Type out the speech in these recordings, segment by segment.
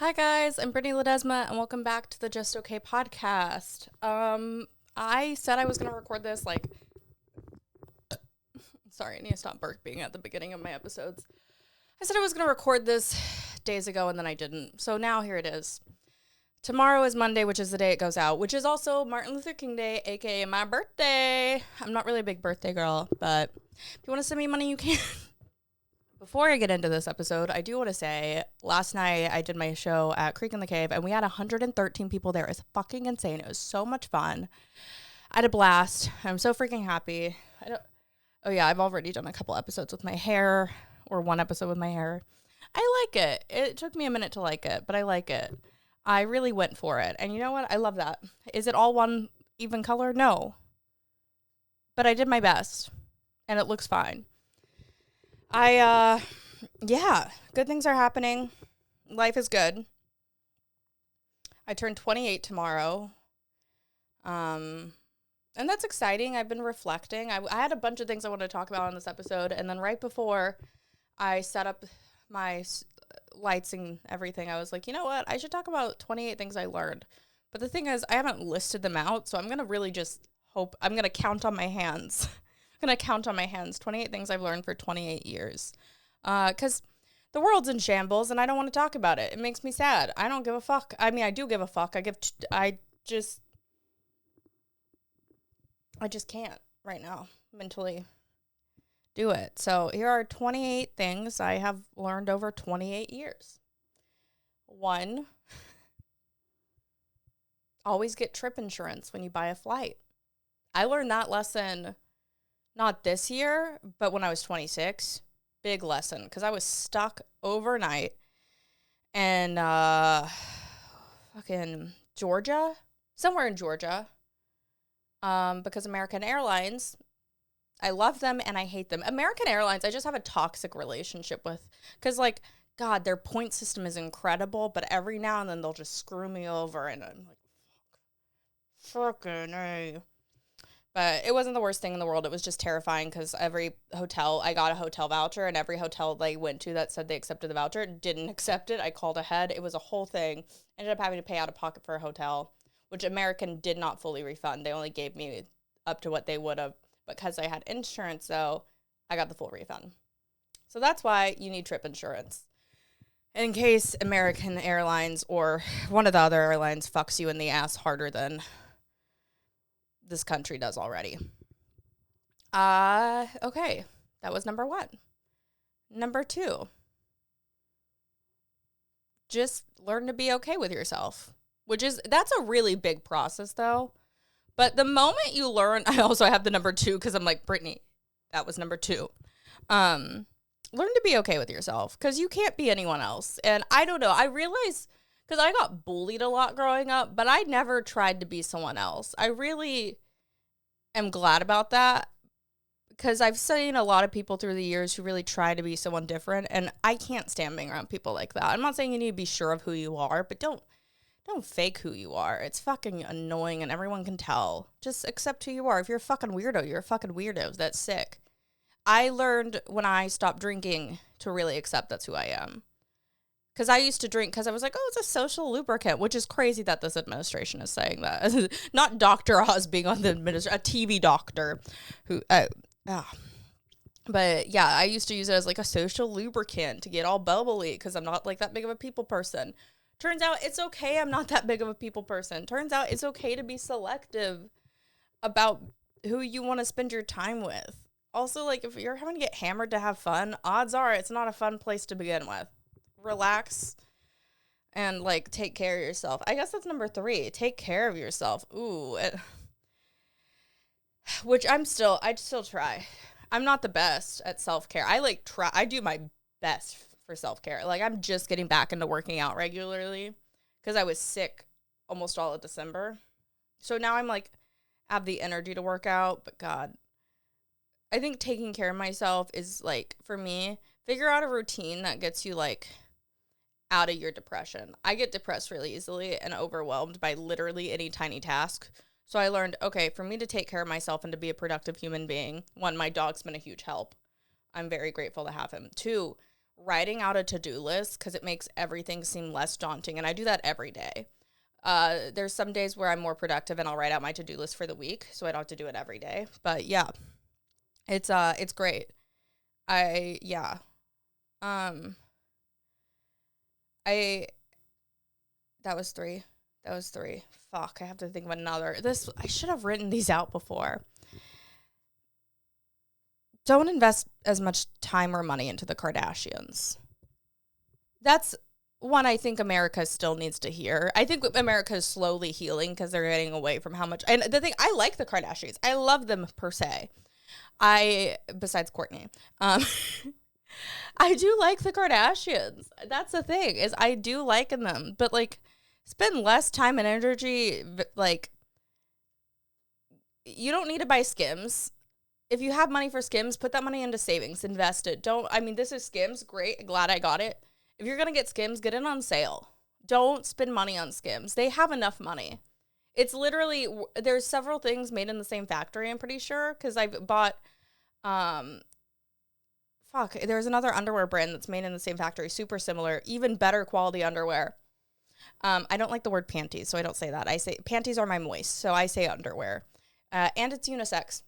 Hi guys, I'm britneyLed and welcome back to the Just Okay podcast. I said I was gonna record this sorry, I need to stop burping at the beginning of my episodes. I said I was gonna record this days ago and then I didn't. So now here it is. Tomorrow is Monday, which is the day it goes out, which is also Martin Luther King Day, aka my birthday. I'm not really a big birthday girl, but if you want to send me money, you can. Before I get into this episode, I do want to say, last night I did my show at Creek in the Cave, and we had 113 people there. It's fucking insane. It was so much fun. I had a blast. I'm so freaking happy. Oh yeah, I've already done a couple episodes with my hair, or one episode with my hair. I like it. It took me a minute to like it, but I like it. I really went for it. And you know what? I love that. Is it all one even color? No. But I did my best, and it looks fine. Yeah, good things are happening. Life is good. I turn 28 tomorrow. And that's exciting. I've been reflecting. I had a bunch of things I wanted to talk about on this episode. And then right before I set up my lights and everything, I was like, you know what? I should talk about 28 things I learned. But the thing is, I haven't listed them out. So I'm going to really just hope. I'm going to count on my hands. 28 things I've learned for 28 years. Because the world's in shambles and I don't want to talk about it. It makes me sad. I don't give a fuck. I mean, I do give a fuck. I just can't right now mentally do it. So here are 28 things I have learned over 28 years. 1, always get trip insurance when you buy a flight. I learned that lesson not this year, but when I was 26. Big lesson, because I was stuck overnight in fucking Georgia, somewhere in Georgia, because American Airlines, I love them and I hate them. American Airlines, I just have a toxic relationship with, because God, their point system is incredible, but every now and then they'll just screw me over, and I'm like, fucking A. But it wasn't the worst thing in the world. It was just terrifying because every hotel, I got a hotel voucher, and every hotel they went to that said they accepted the voucher didn't accept it. I called ahead. It was a whole thing. Ended up having to pay out of pocket for a hotel, which American did not fully refund. They only gave me up to what they would have. Because I had insurance, though, I got the full refund. So that's why you need trip insurance. In case American Airlines or one of the other airlines fucks you in the ass harder than this country does already. Okay. That was number 1. Number 2. Just learn to be okay with yourself. That's a really big process, though. But the moment you learn, I also have the number 2 because I'm like, Brittany, that was number 2. Learn to be okay with yourself because you can't be anyone else. And I don't know. I realize, because I got bullied a lot growing up, but I never tried to be someone else. I really am glad about that, because I've seen a lot of people through the years who really try to be someone different, and I can't stand being around people like that. I'm not saying you need to be sure of who you are, but don't fake who you are. It's fucking annoying and everyone can tell. Just accept who you are. If you're a fucking weirdo, you're a fucking weirdo. That's sick. I learned when I stopped drinking to really accept that's who I am. Because I used to drink because I was like, oh, it's a social lubricant, which is crazy that this administration is saying that. Not Dr. Oz being on the a TV doctor who, but yeah, I used to use it as like a social lubricant to get all bubbly because I'm not like that big of a people person. Turns out it's okay. I'm not that big of a people person. Turns out it's okay to be selective about who you want to spend your time with. Also, like, if you're having to get hammered to have fun, odds are it's not a fun place to begin with. Relax and like take care of yourself. I guess that's number 3. Take care of yourself. Which I still try. I'm not the best at self-care. I do my best for self-care. Like, I'm just getting back into working out regularly because I was sick almost all of December. So now I'm like, have the energy to work out, but God, I think taking care of myself is like, for me, figure out a routine that gets you like out of your depression. I get depressed really easily and overwhelmed by literally any tiny task. So I learned, okay, for me to take care of myself and to be a productive human being, 1, my dog's been a huge help. I'm very grateful to have him. 2, writing out a to-do list because it makes everything seem less daunting. And I do that every day. There's some days where I'm more productive and I'll write out my to-do list for the week, so I don't have to do it every day. But yeah, it's great. Yeah. I That was three. Fuck, I have to think of another. I should have written these out before. Don't invest as much time or money into the Kardashians. That's one I think America still needs to hear. I think America is slowly healing because they're getting away from how much. And the thing, I like the Kardashians. I love them per se. Besides Kourtney, I do like the Kardashians. That's the thing, is I do like them, but like, spend less time and energy. Like, you don't need to buy Skims. If you have money for Skims, put that money into savings, invest it. This is Skims, great, glad I got it. If you're going to get Skims, get it on sale. Don't spend money on Skims. They have enough money. It's literally, there's several things made in the same factory, I'm pretty sure, because I've bought, there's another underwear brand that's made in the same factory, super similar, even better quality underwear. I don't like the word panties, so I don't say that. I say panties are my moist, so I say underwear. And it's unisex.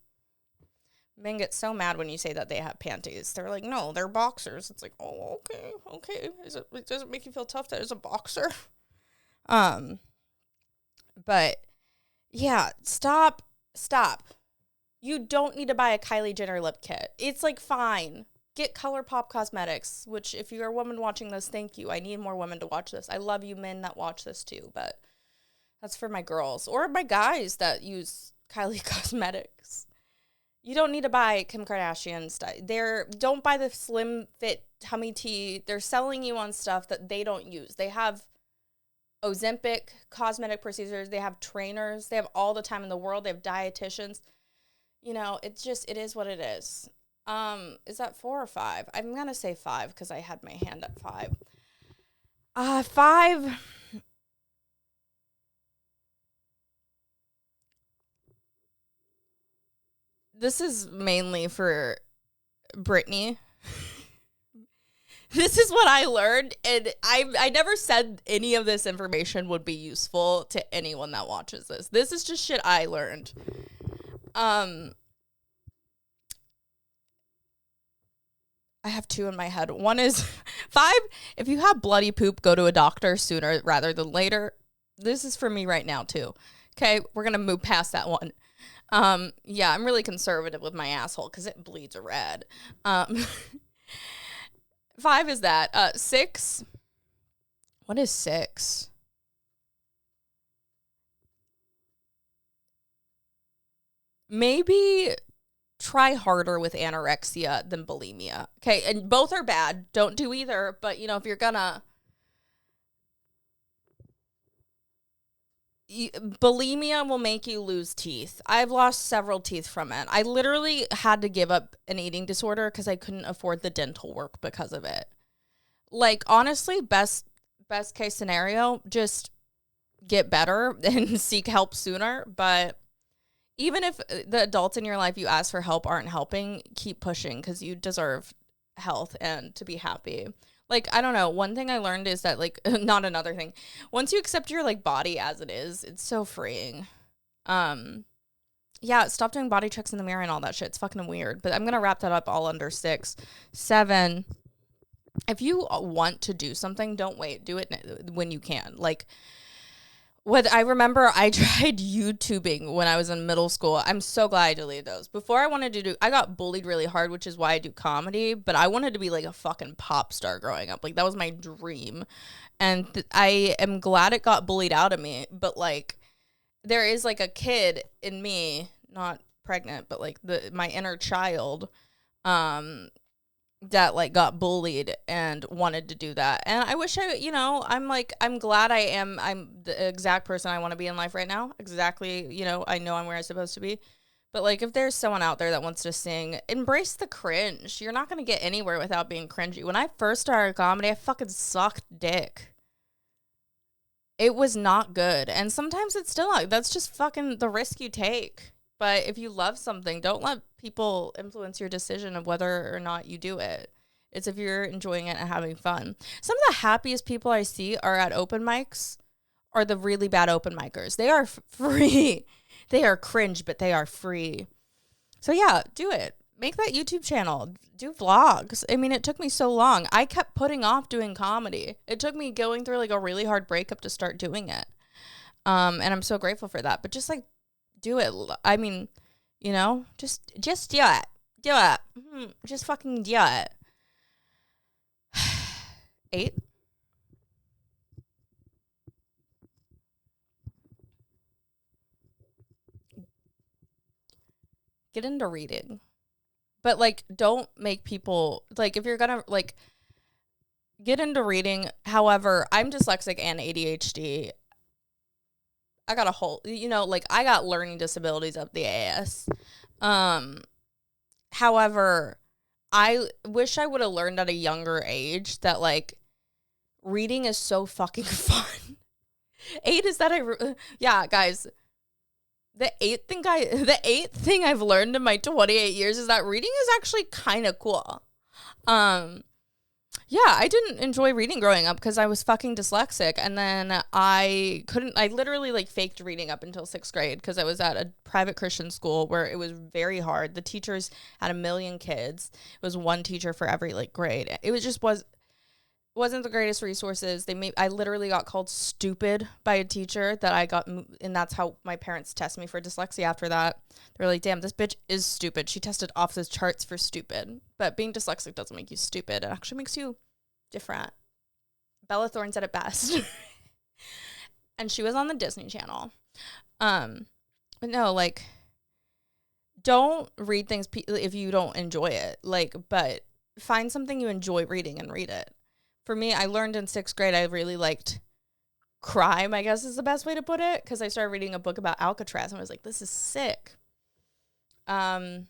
Men get so mad when you say that they have panties. They're like, no, they're boxers. It's like, oh, okay. Does it make you feel tough that it's a boxer? But yeah, stop. You don't need to buy a Kylie Jenner lip kit. It's like, fine. Get ColourPop Cosmetics, which if you're a woman watching this, thank you. I need more women to watch this. I love you men that watch this too, but that's for my girls or my guys that use Kylie Cosmetics. You don't need to buy Kim Kardashian stuff. Don't buy the slim fit tummy tea. They're selling you on stuff that they don't use. They have Ozempic cosmetic procedures. They have trainers. They have all the time in the world. They have dietitians. You know, it is what it is. Is that 4 or 5? I'm going to say 5 because I had my hand at 5. 5. This is mainly for Britney. This is what I learned, and I never said any of this information would be useful to anyone that watches this. This is just shit I learned. I have 2 in my head. One is 5. If you have bloody poop, go to a doctor sooner rather than later. This is for me right now too. Okay, we're going to move past that one. Yeah, I'm really conservative with my asshole because it bleeds red. 5 is that. 6. What is 6? Maybe try harder with anorexia than bulimia. Okay, and both are bad. Don't do either. But, you know, if you're gonna... bulimia will make you lose teeth. I've lost several teeth from it. I literally had to give up an eating disorder because I couldn't afford the dental work because of it. Like, honestly, best case scenario, just get better and seek help sooner. But even if the adults in your life you ask for help aren't helping, keep pushing because you deserve health and to be happy. Like, I don't know. One thing I learned is that, like, not another thing. Once you accept your, like, body as it is, it's so freeing. Yeah, stop doing body checks in the mirror and all that shit. It's fucking weird. But I'm going to wrap that up all under 6. 7, if you want to do something, don't wait. Do it when you can. Like, what I remember, I tried YouTubing when I was in middle school. I'm so glad I deleted those. Before I got bullied really hard, which is why I do comedy, but I wanted to be like a fucking pop star growing up. Like, that was my dream. And I am glad it got bullied out of me. But, like, there is, like, a kid in me, not pregnant, but, like, my inner child, that, like, got bullied and wanted to do that. And I wish I'm glad I'm the exact person I want to be in life right now. Exactly, I know I'm where I'm supposed to be. But, like, if there's someone out there that wants to sing, embrace the cringe. You're not going to get anywhere without being cringy. When I first started comedy, I fucking sucked dick. It was not good. And sometimes it's still not. That's just fucking the risk you take. But if you love something, don't let people influence your decision of whether or not you do it. It's if you're enjoying it and having fun. Some of the happiest people I see are at open mics, or the really bad open micers. They are free. They are cringe, but they are free. So yeah, do it. Make that YouTube channel. Do vlogs. I mean, it took me so long. I kept putting off doing comedy. It took me going through like a really hard breakup to start doing it. And I'm so grateful for that. But just like do it. I mean, you know, just do it. Do it. Just fucking do it. 8. Get into reading. But like, don't make people, like, if you're gonna like get into reading. However, I'm dyslexic and ADHD. I got a whole, you know, like I got learning disabilities up the ass. However, I wish I would have learned at a younger age that like reading is so fucking fun. 8 is that yeah, guys. The eighth thing I've learned in my 28 years is that reading is actually kind of cool. Yeah, I didn't enjoy reading growing up because I was fucking dyslexic. And then I literally like faked reading up until 6th grade because I was at a private Christian school where it was very hard. The teachers had 1 million kids. It was one teacher for every like grade. It wasn't the greatest resources. I literally got called stupid by a teacher that I got, and that's how my parents test me for dyslexia after that. They're like, damn, this bitch is stupid. She tested off the charts for stupid. But being dyslexic doesn't make you stupid. It actually makes you different. Bella Thorne said it best. And she was on the Disney Channel. But no, like, don't read things if you don't enjoy it. Like, but find something you enjoy reading and read it. For me, I learned in 6th grade I really liked crime, I guess is the best way to put it, because I started reading a book about Alcatraz and I was like, this is sick. So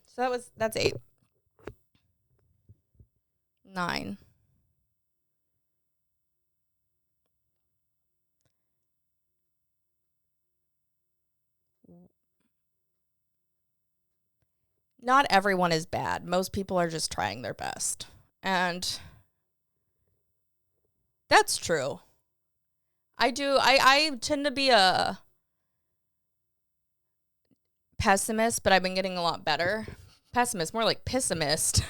that's 8. 9. Not everyone is bad. Most people are just trying their best. And that's true. I tend to be a pessimist, but I've been getting a lot better. Pessimist, more like pessimist.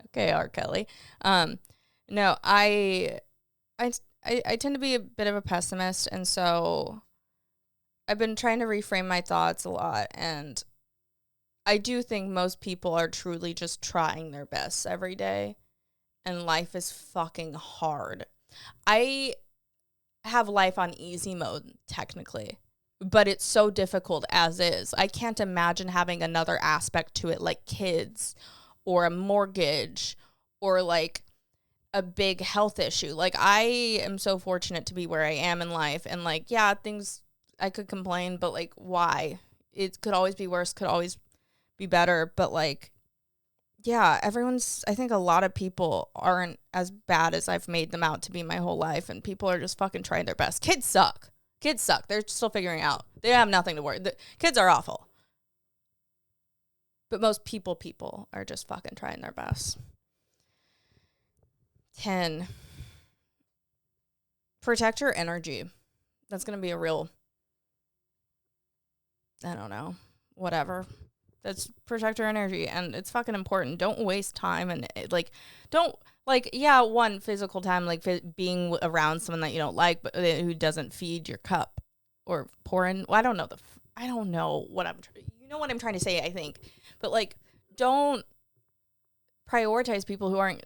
Okay, R. Kelly. No, I tend to be a bit of a pessimist, and so I've been trying to reframe my thoughts a lot, and I do think most people are truly just trying their best every day. And life is fucking hard. I have life on easy mode, technically, but it's so difficult as is. I can't imagine having another aspect to it, like kids or a mortgage or like a big health issue. Like, I am so fortunate to be where I am in life. And like, yeah, things I could complain, but like, why? It could always be worse, could always be better. But like, yeah, I think a lot of people aren't as bad as I've made them out to be my whole life, and people are just fucking trying their best. Kids suck. They're still figuring out. They have nothing to worry. The kids are awful. But most people are just fucking trying their best. 10. Protect your energy. That's going to be a real, I don't know, whatever. That's protect your energy, and it's fucking important. Don't waste time, and one physical time, like being around someone that you don't like, but who doesn't feed your cup or pour in. Well, I don't know what you know what I'm trying to say, I think, but like, don't prioritize people who aren't,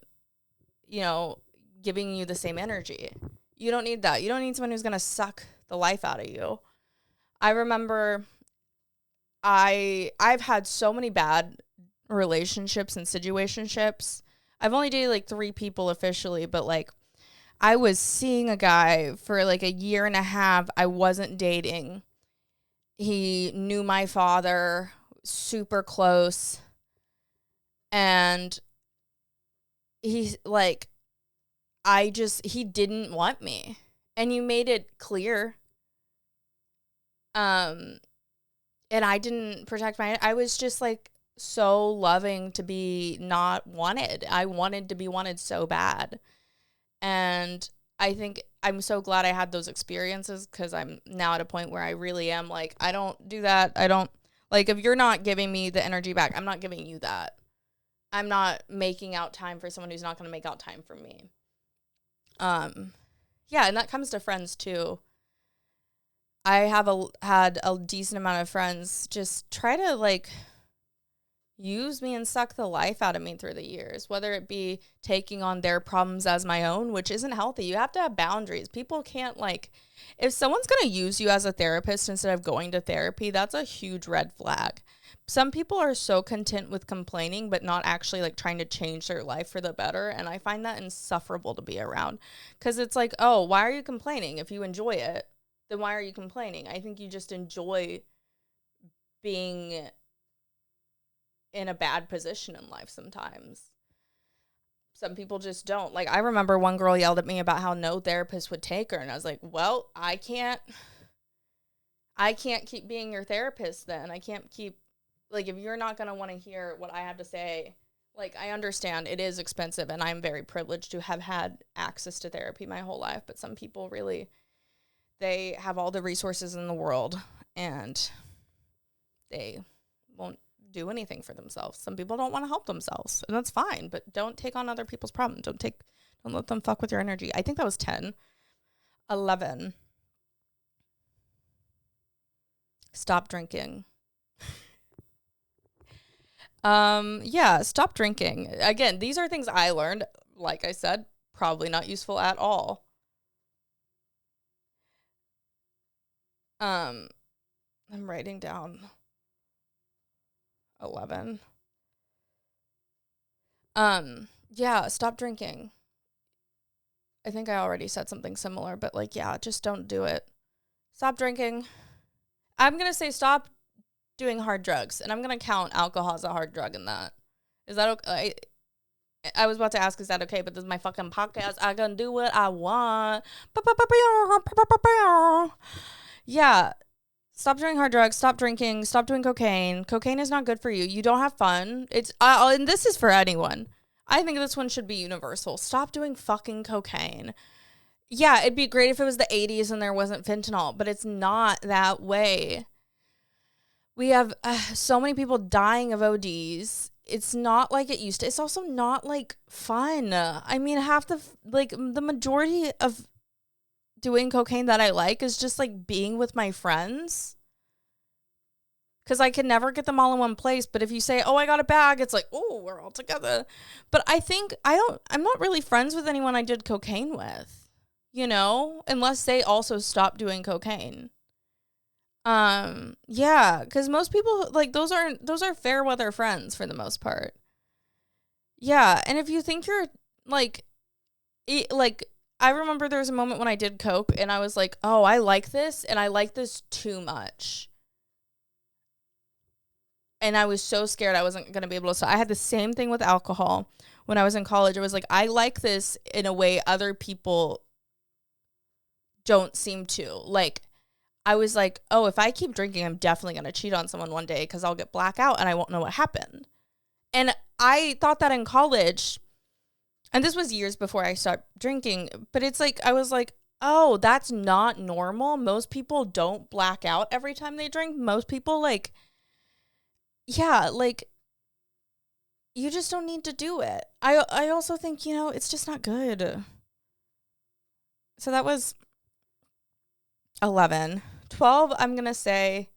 you know, giving you the same energy. You don't need that. You don't need someone who's gonna suck the life out of you. I remember I've had so many bad relationships and situationships. I've only dated like 3 people officially, but like I was seeing a guy for like a year and a half. I wasn't dating. He knew my father, super close. And he's like, he didn't want me. And you made it clear. And I didn't protect I was just like, so loving to be not wanted. I wanted to be wanted so bad. And I think I'm so glad I had those experiences, because I'm now at a point where I really am like, I don't do that. I don't, like, if you're not giving me the energy back, I'm not giving you that. I'm not making out time for someone who's not going to make out time for me. Yeah, and that comes to friends too. I have had a decent amount of friends just try to like use me and suck the life out of me through the years, whether it be taking on their problems as my own, which isn't healthy. You have to have boundaries. People can't, like, if someone's going to use you as a therapist instead of going to therapy, that's a huge red flag. Some people are so content with complaining, but not actually like trying to change their life for the better. And I find that insufferable to be around, because it's like, oh, why are you complaining? If you enjoy it, then why are you complaining? I think you just enjoy being in a bad position in life sometimes. Some people just don't. Like, I remember one girl yelled at me about how no therapist would take her, and I was like, well, I can't keep being your therapist then. I can't keep, like, if you're not going to want to hear what I have to say, like, I understand it is expensive, and I'm very privileged to have had access to therapy my whole life, but some people really, they have all the resources in the world, and they won't do anything for themselves. Some people don't want to help themselves, and that's fine, but don't take on other people's problems. Don't let them fuck with your energy. I think that was 10. 11. Stop drinking. Yeah, stop drinking. Again, these are things I learned. Like I said, probably not useful at all. I'm writing down 11. Yeah, stop drinking. I think I already said something similar, but like, yeah, just don't do it. Stop drinking. I'm going to say stop doing hard drugs, and I'm going to count alcohol as a hard drug in that. Is that okay? I was about to ask, is that okay? But this is my fucking podcast. I can do what I want. Yeah. Stop doing hard drugs. Stop drinking. Stop doing cocaine. Cocaine is not good for you. You don't have fun. It's and this is for anyone. I think this one should be universal. Stop doing fucking cocaine. Yeah, it'd be great if it was the 80s and there wasn't fentanyl, but it's not that way. We have so many people dying of ODs. It's not like it used to. It's also not like fun. I mean, the majority of doing cocaine that I like is just like being with my friends, because I can never get them all in one place. But if you say, oh, I got a bag, it's like, oh, we're all together. But I think I'm not really friends with anyone I did cocaine with, unless they also stop doing cocaine. Yeah, because most people, like, those are fair weather friends for the most part. Yeah, and if you think you're like, I remember there was a moment when I did coke and I was like, oh, I like this, and I like this too much. And I was so scared I wasn't going to be able to. So I had the same thing with alcohol when I was in college. It was like, I like this in a way other people don't seem to. Like, I was like, oh, if I keep drinking, I'm definitely going to cheat on someone one day, because I'll get blackout and I won't know what happened. And I thought that in college, and this was years before I started drinking, but it's like, I was like, oh, that's not normal. Most people don't black out every time they drink. Most people, like, yeah, like, you just don't need to do it. I also think, it's just not good. So that was 11. 12, I'm going to say,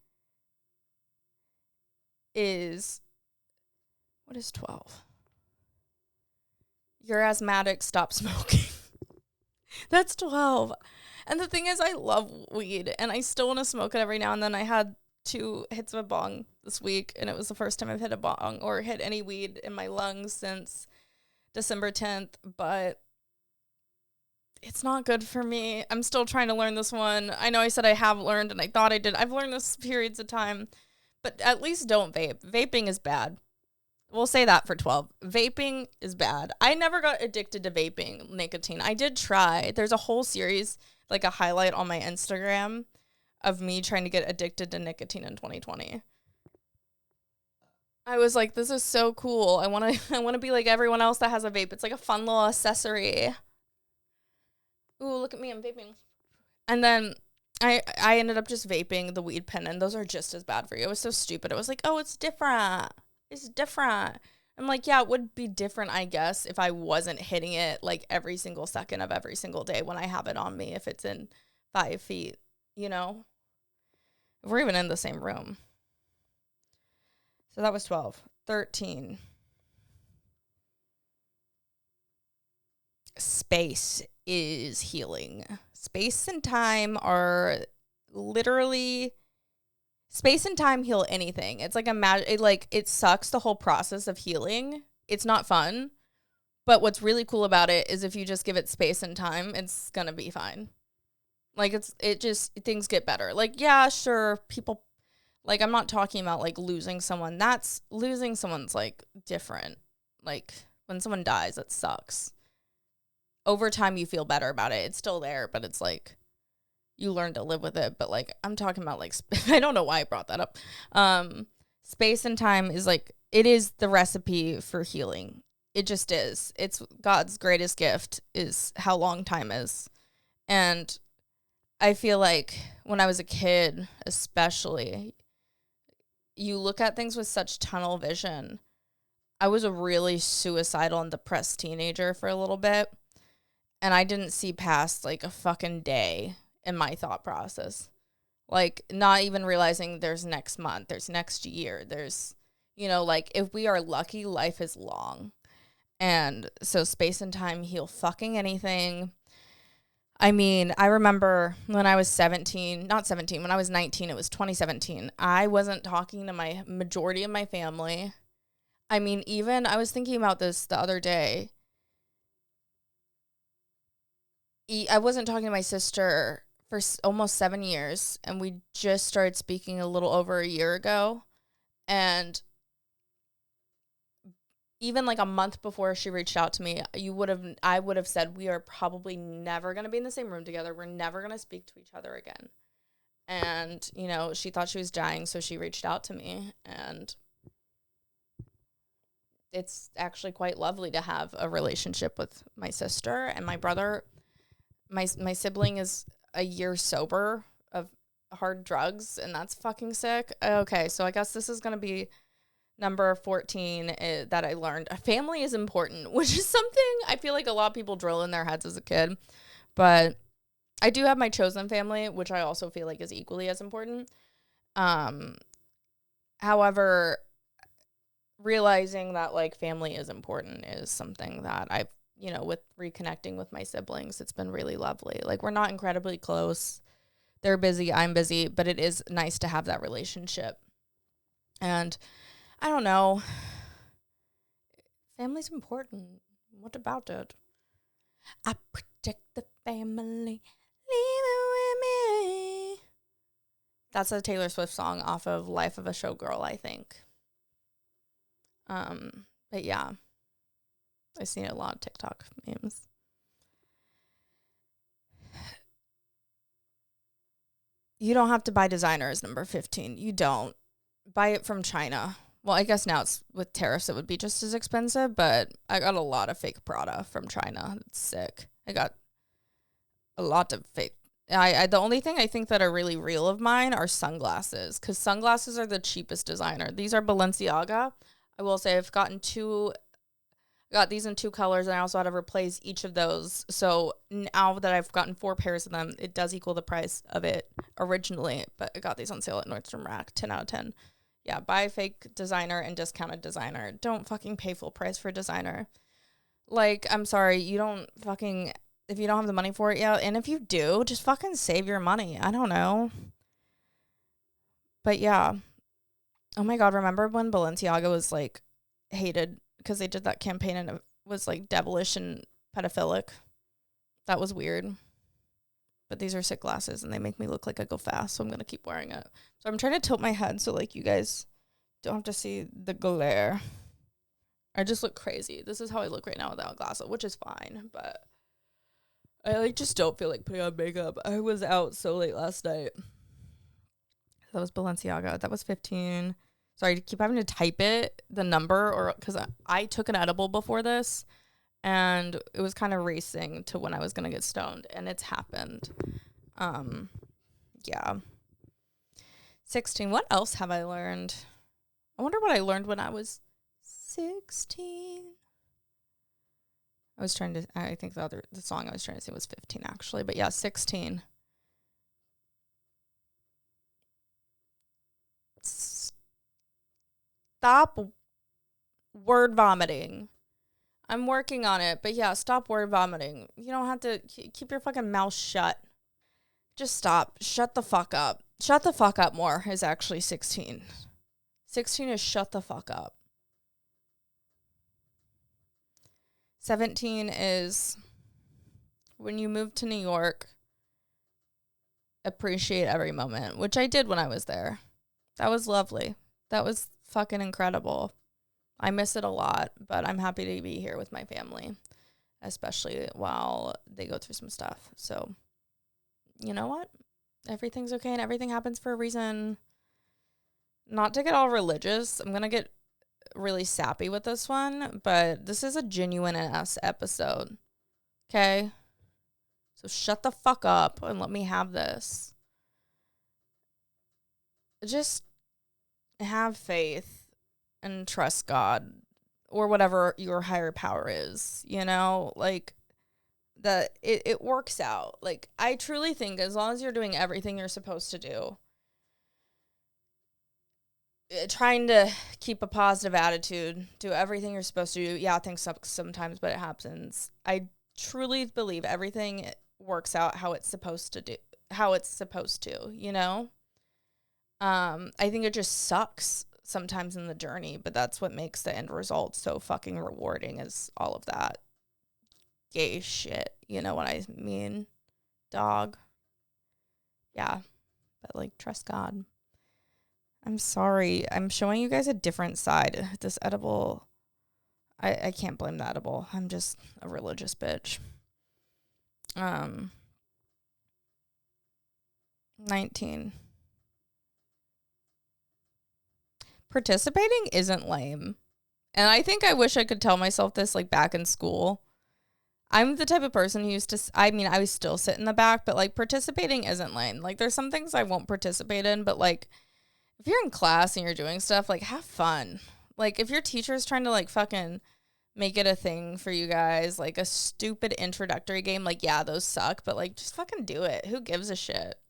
is, what is 12? You're asthmatic, stop smoking. That's 12. And the thing is, I love weed, and I still want to smoke it every now and then. I had 2 hits of a bong this week, and it was the first time I've hit a bong or hit any weed in my lungs since December 10th, but it's not good for me. I'm still trying to learn this one. I know I said I have learned, and I thought I did. I've learned this periods of time, but at least don't vape. Vaping is bad. We'll say that for 12. Vaping is bad. I never got addicted to vaping nicotine. I did try. There's a whole series, like a highlight on my Instagram, of me trying to get addicted to nicotine in 2020. I was like, this is so cool. I want to I want to be like everyone else that has a vape. It's like a fun little accessory. Ooh, look at me, I'm vaping. And then I ended up just vaping the weed pen, and those are just as bad for you. It was so stupid. It was like, oh, it's different. It's different. I'm like, yeah, it would be different, I guess, if I wasn't hitting it like every single second of every single day when I have it on me, if it's in 5 feet, you know? If we're even in the same room. So that was 12. 13. Space is healing. Space and time are literally, space and time heal anything. It's like it sucks, the whole process of healing. It's not fun. But what's really cool about it is if you just give it space and time, it's gonna be fine. Like things get better. Like, yeah, sure, people, like, I'm not talking about like losing someone. Losing someone's like different. Like when someone dies, it sucks. Over time, you feel better about it. It's still there, but it's like you learn to live with it. But like, I'm talking about like, I don't know why I brought that up. Space and time is like, it is the recipe for healing. It just is. It's God's greatest gift is how long time is. And I feel like when I was a kid, especially, you look at things with such tunnel vision. I was a really suicidal and depressed teenager for a little bit. And I didn't see past like a fucking day in my thought process. Like, not even realizing there's next month, there's next year, there's, like, if we are lucky, life is long. And so space and time heal fucking anything. I mean, I remember when I was 17, not 17, when I was 19, it was 2017. I wasn't talking to my majority of my family. I mean, even I was thinking about this the other day. I wasn't talking to my sister for almost 7 years, and we just started speaking a little over a year ago. And even like a month before she reached out to me, I would have said we are probably never going to be in the same room together. We're never going to speak to each other again. And, she thought she was dying, so she reached out to me, and it's actually quite lovely to have a relationship with my sister and my brother. My sibling is a year sober of hard drugs, and that's fucking sick. Okay, so I guess this is going to be number 14 that I learned. Family is important, which is something I feel like a lot of people drill in their heads as a kid. But I do have my chosen family, which I also feel like is equally as important. However, realizing that like family is important is something that I've, with reconnecting with my siblings, it's been really lovely. Like, we're not incredibly close. They're busy, I'm busy, but it is nice to have that relationship. And I don't know. Family's important. What about it? I protect the family. Leave it with me. That's a Taylor Swift song off of Life of a Showgirl, I think. But yeah. I've seen a lot of TikTok memes. You don't have to buy designers, number 15. You don't. Buy it from China. Well, I guess now it's with tariffs, it would be just as expensive, but I got a lot of fake Prada from China. It's sick. I got a lot of fake. The only thing I think that are really real of mine are sunglasses, because sunglasses are the cheapest designer. These are Balenciaga. I will say I've got these in 2 colors, and I also had to replace each of those. So now that I've gotten 4 pairs of them, it does equal the price of it originally, but I got these on sale at Nordstrom Rack, 10 out of 10. Yeah, buy fake designer and discounted designer. Don't fucking pay full price for designer. Like, I'm sorry, if you don't have the money for it yet, and if you do, just fucking save your money. I don't know. But yeah. Oh my God, remember when Balenciaga was like hated because they did that campaign and it was like devilish and pedophilic? That was weird. But these are sick glasses and they make me look like I go fast, so I'm going to keep wearing it. So I'm trying to tilt my head so like you guys don't have to see the glare. I just look crazy. This is how I look right now without glasses, which is fine, but I like just don't feel like putting on makeup. I was out so late last night. That was Balenciaga. That was 15. Sorry, I keep having to type it, the number, or because I took an edible before this, and it was kind of racing to when I was gonna get stoned, and it's happened. Yeah. 16. What else have I learned? I wonder what I learned when I was 16. I think the song I was trying to sing was 15 actually, but yeah, 16. Stop word vomiting. I'm working on it, but yeah, stop word vomiting. You don't have to keep your fucking mouth shut. Just stop. Shut the fuck up. Shut the fuck up more is actually 16. 16 is shut the fuck up. 17 is when you move to New York, appreciate every moment, which I did when I was there. That was lovely. That was fucking incredible. I miss it a lot, but I'm happy to be here with my family, especially while they go through some stuff. So, you know what? Everything's okay and everything happens for a reason. Not to get all religious, I'm going to get really sappy with this one, but this is a genuine ass episode. Okay? So shut the fuck up and let me have this. Just have faith and trust God or whatever your higher power is, you know? Like, that it works out. Like, I truly think as long as you're doing everything you're supposed to do, trying to keep a positive attitude, do everything you're supposed to do. Yeah, things suck sometimes, but it happens. I truly believe everything works out how it's supposed to, you know? I think it just sucks sometimes in the journey, but that's what makes the end result so fucking rewarding, is all of that gay shit. You know what I mean? Dog. Yeah. But, like, trust God. I'm sorry. I'm showing you guys a different side. This edible, I can't blame the edible. I'm just a religious bitch. 19. Participating isn't lame. And I think I wish I could tell myself this, like, back in school. I'm the type of person who used to, I mean, I would still sit in the back, but, like, participating isn't lame. Like, there's some things I won't participate in, but, like, if you're in class and you're doing stuff, like, have fun. Like, if your teacher's trying to, like, fucking make it a thing for you guys, like a stupid introductory game, like, yeah, those suck, but, like, just fucking do it. Who gives a shit?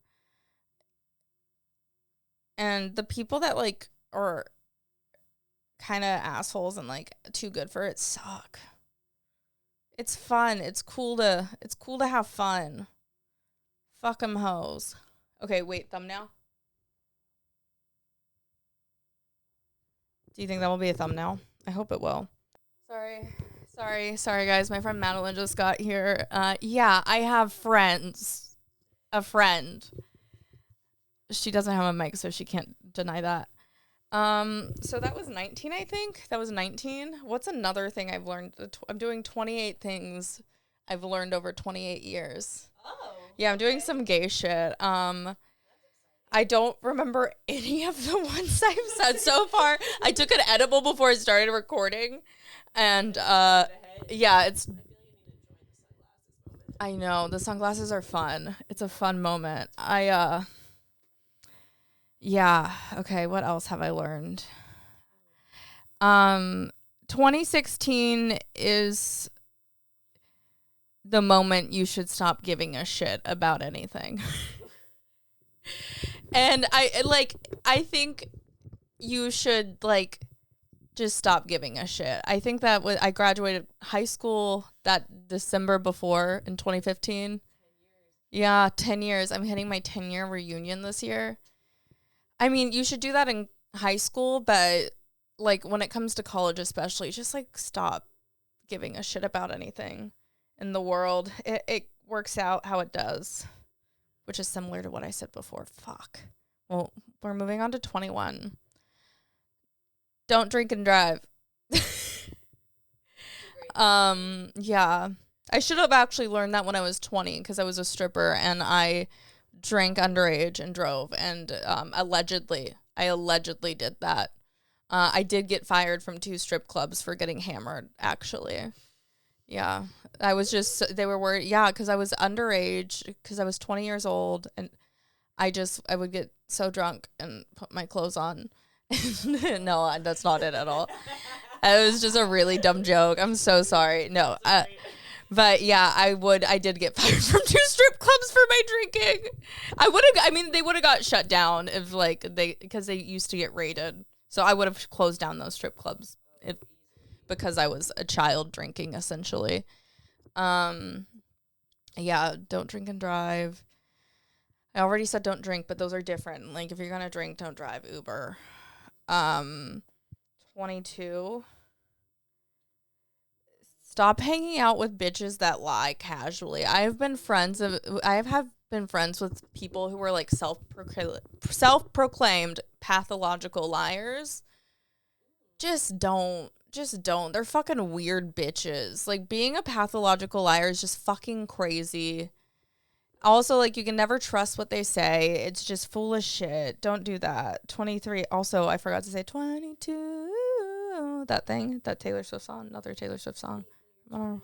And the people that, like, are kind of assholes and, like, too good for it suck. It's fun. It's cool to have fun. Fuck 'em hoes. Okay, wait, thumbnail. Do you think that will be a thumbnail? I hope it will. Sorry, guys. My friend Madeline just got here. Yeah, I have friends. A friend. She doesn't have a mic, so she can't deny that. So that was 19, I think. That was 19. What's another thing I've learned? I'm doing 28 things I've learned over 28 years. Oh. Yeah, I'm doing some gay shit. I don't remember any of the ones I've said so far. I took an edible before I started recording, and yeah, it's. I know the sunglasses are fun. It's a fun moment. Yeah. Okay. What else have I learned? 2016 is the moment you should stop giving a shit about anything. And I think you should, like, just stop giving a shit. I think that I graduated high school that December before in 2015. 10 years. Yeah, 10 years. I'm hitting my 10-year reunion this year. I mean, you should do that in high school, but, like, when it comes to college especially, just, like, stop giving a shit about anything in the world. It works out how it does, which is similar to what I said before. Fuck. Well, we're moving on to 21. Don't drink and drive. Yeah. I should have actually learned that when I was 20 because I was a stripper and I drank underage and drove, and I allegedly did that. I did get fired from 2 strip clubs for getting hammered, actually. Yeah. I was just, they were worried. Yeah, because I was underage, because I was 20 years old, and I would get so drunk and put my clothes on. No, that's not it at all. It was just a really dumb joke. I'm so sorry. No, but yeah, I did get fired from 2 strip clubs for my drinking. They would have got shut down if because they used to get raided. So I would have closed down those strip clubs because I was a child drinking, essentially. Yeah, don't drink and drive. I already said don't drink, but those are different. Like, if you're going to drink, don't drive. Uber. 22. Stop hanging out with bitches that lie casually. I have been friends with people who were like self-proclaimed pathological liars. Just don't. They're fucking weird bitches. Like, being a pathological liar is just fucking crazy. Also, like, you can never trust what they say. It's just foolish shit. Don't do that. 23. Also, I forgot to say 22. That thing. That Taylor Swift song. Another Taylor Swift song. I don't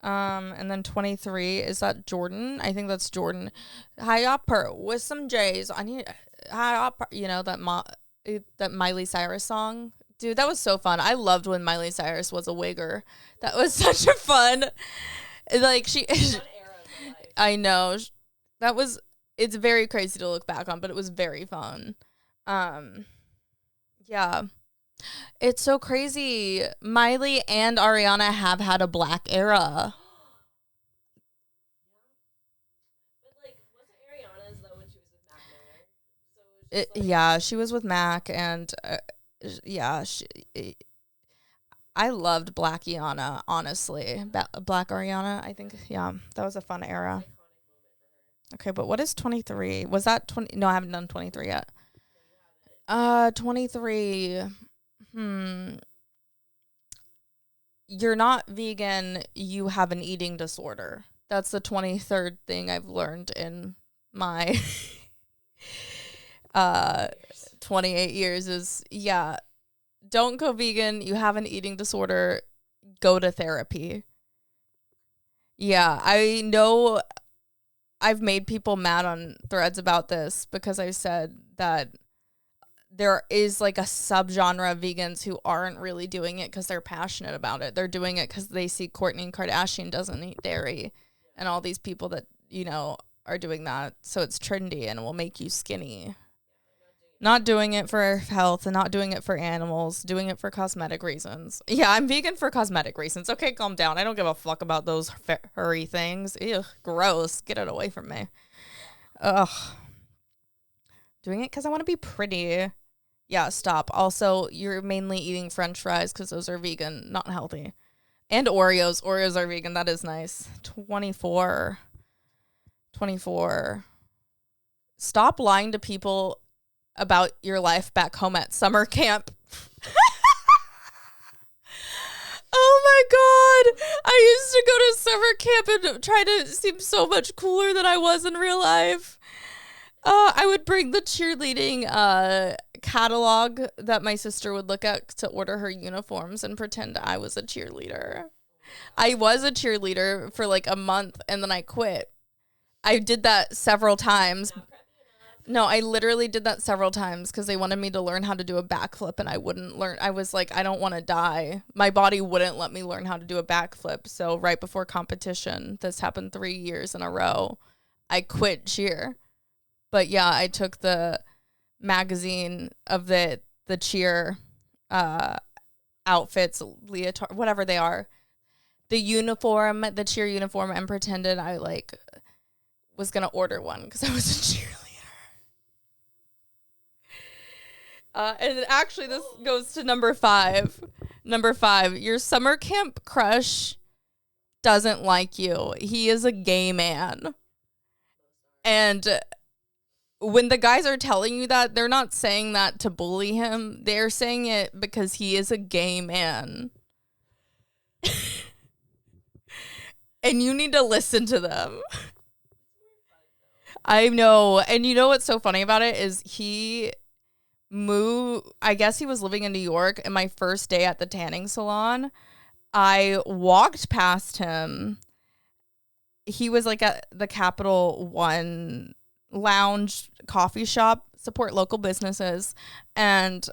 know. And then 23. Is that Jordan? I think that's Jordan. High upper with some J's. I need high upper. You know, that Miley Cyrus song. Dude, that was so fun. I loved when Miley Cyrus was a wigger. That was such a fun. Like, I know. It's very crazy to look back on, but it was very fun. Yeah. It's so crazy. Miley and Ariana have had a black era. But, like, wasn't Ariana's, though, when she was with Mac Miller? So it was Yeah, she was with Mac, and, yeah, I loved Black Iana, honestly. Black Ariana, I think. Yeah, that was a fun era. Okay, but what is 23? Was that 20? No, I haven't done 23 yet. 23. You're not vegan, you have an eating disorder. That's the 23rd thing I've learned in my 28 years is, yeah, don't go vegan, you have an eating disorder, go to therapy. Yeah, I know I've made people mad on threads about this because I said that there is like a subgenre of vegans who aren't really doing it because they're passionate about it. They're doing it because they see Kourtney Kardashian doesn't eat dairy and all these people that, you know, are doing that. So it's trendy and it will make you skinny. Not doing it for health and not doing it for animals, doing it for cosmetic reasons. Yeah, I'm vegan for cosmetic reasons. Okay, calm down. I don't give a fuck about those furry things. Ew, gross. Get it away from me. Ugh. Doing it because I want to be pretty. Yeah, stop. Also, you're mainly eating French fries because those are vegan, not healthy. And Oreos. Oreos are vegan. That is nice. 24. Stop lying to people about your life back home at summer camp. Oh my God. I used to go to summer camp and try to seem so much cooler than I was in real life. I would bring the cheerleading catalog that my sister would look at to order her uniforms and pretend I was a cheerleader. I was a cheerleader for like a month and then I quit. I did that several times. No, I literally did that several times because they wanted me to learn how to do a backflip and I wouldn't learn. I was like, I don't want to die. My body wouldn't let me learn how to do a backflip. So right before competition, this happened 3 years in a row, I quit cheer. But yeah, I took the magazine of the cheer outfits, leotard, whatever they are, the cheer uniform, and pretended I like was gonna order one because I was a cheerleader. And actually, this goes to number 5. Number 5, your summer camp crush doesn't like you. He is a gay man, and when the guys are telling you that, they're not saying that to bully him. They're saying it because he is a gay man. And you need to listen to them. I know. And you know what's so funny about it is he I guess he was living in New York, and my first day at the tanning salon, I walked past him. He was like at the Capital One lounge coffee shop, support local businesses, and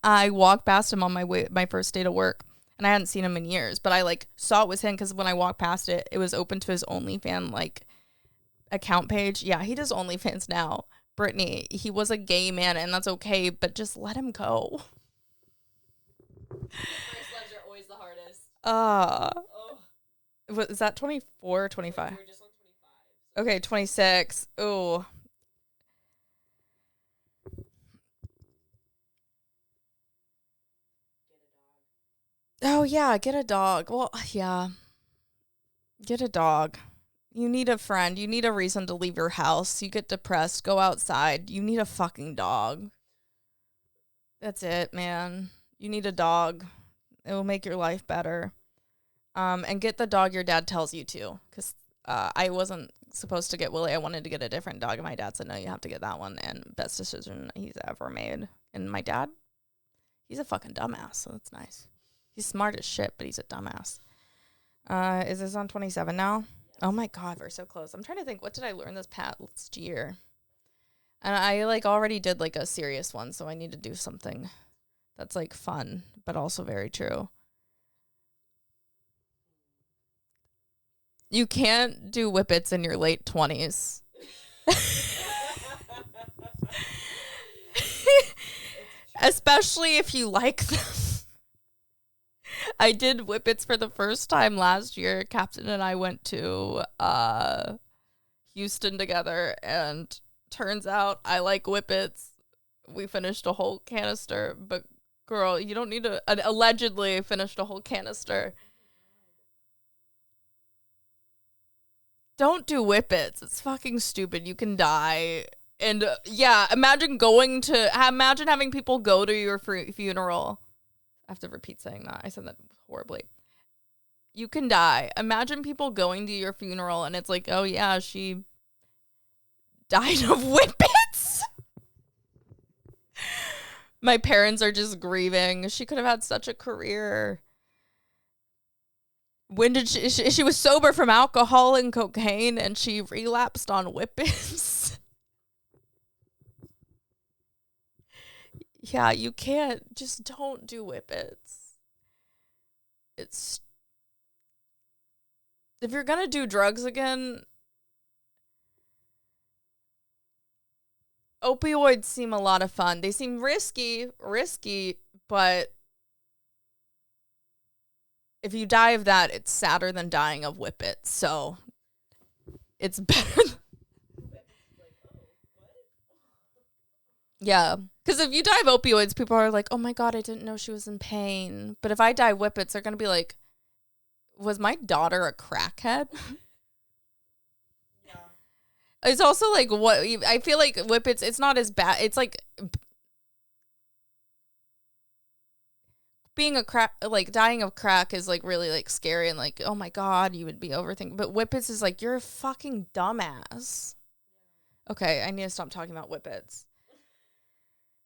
I walked past him on my first day to work, and I hadn't seen him in years, but I like saw it was him because when I walked past it, it was open to his OnlyFans like account page. Yeah, he does OnlyFans now. Brittany, he was a gay man, and that's okay, but just let him go. First loves are always the hardest. Is that 24 or 25? We were just on 25. Okay, 26. Ooh. Oh, yeah, get a dog. Well, yeah. Get a dog. You need a friend. You need a reason to leave your house. You get depressed. Go outside. You need a fucking dog. That's it, man. You need a dog. It will make your life better. And get the dog your dad tells you to. Because I wasn't supposed to get Willie. I wanted to get a different dog. And my dad said, no, you have to get that one. And best decision he's ever made. And my dad, he's a fucking dumbass. So that's nice. He's smart as shit, but he's a dumbass. Is this on 27 now? Oh my God, we're so close. I'm trying to think, what did I learn this past year? And I like already did like a serious one, so I need to do something that's like fun, but also very true. You can't do whippets in your late 20s. Especially if you like them. I did whippets for the first time last year. Captain and I went to Houston together, and turns out I like whippets. We finished a whole canister, but girl, you don't need to. Allegedly finished a whole canister. Don't do whippets. It's fucking stupid. You can die. And yeah, imagine having people go to your funeral. I have to repeat saying that. I said that horribly. You can die. Imagine people going to your funeral and it's like, oh yeah, she died of whippets. My parents are just grieving. She could have had such a career. When did she was sober from alcohol and cocaine, and she relapsed on whippets. Yeah, you can't. Just don't do whippets. It's... If you're gonna do drugs again, opioids seem a lot of fun. They seem risky, but if you die of that, it's sadder than dying of whippets. So it's better. Yeah. Because if you die of opioids, people are like, oh my God, I didn't know she was in pain. But if I die of whippets, they're going to be like, was my daughter a crackhead? Yeah. It's also like, what I feel like whippets, it's not as bad. It's like being dying of crack is like really like scary and like, oh my God, you would be overthinking. But whippets is like, you're a fucking dumbass. Okay, I need to stop talking about whippets.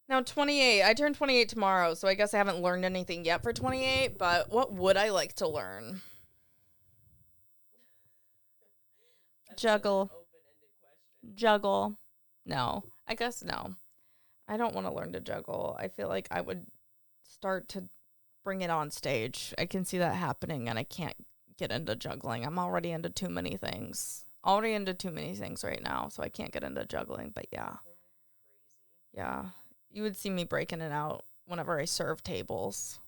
Now, 28. I turn 28 tomorrow, so I guess I haven't learned anything yet for 28, but what would I like to learn? Juggle. No. I guess no. I don't want to learn to juggle. I feel like I would start to bring it on stage. I can see that happening, and I can't get into juggling. I'm already into too many things. Right now, so I can't get into juggling, but yeah. Yeah. You would see me breaking it out whenever I serve tables.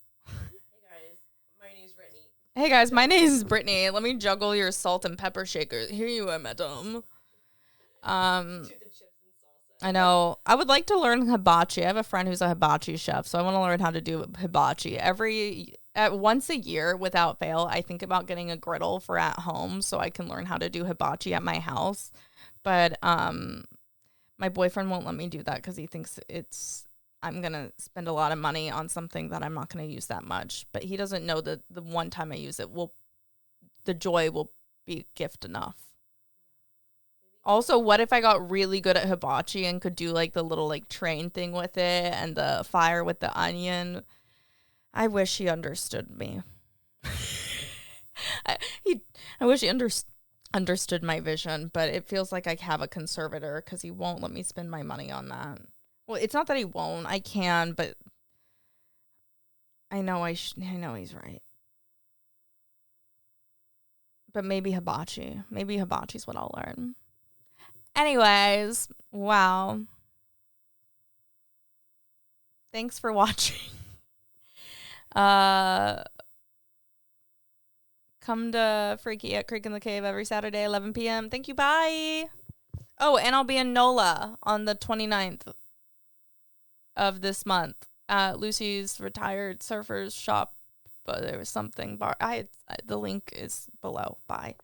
Hey guys, my name is Brittany. Let me juggle your salt and pepper shaker. Here you are, madam. I know. I would like to learn hibachi. I have a friend who's a hibachi chef, so I want to learn how to do hibachi. Once a year, without fail, I think about getting a griddle for at home so I can learn how to do hibachi at my house. But my boyfriend won't let me do that because he thinks I'm going to spend a lot of money on something that I'm not going to use that much. But he doesn't know that the one time I use it, the joy will be gift enough. Also, what if I got really good at hibachi and could do like the little like train thing with it and the fire with the onion? I wish he understood me. I, I wish he understood my vision, but it feels like I have a conservator because he won't let me spend my money on that. Well, it's not that he won't. I can, but I know I know he's right. But maybe hibachi. Maybe hibachi's what I'll learn. Anyways, wow. Thanks for watching. Come to Freaky at Creek in the Cave every Saturday, 11 p.m. Thank you. Bye. Oh, and I'll be in NOLA on the 29th of this month at Lucy's Retired Surfers Shop. But there was something bar. The link is below. Bye.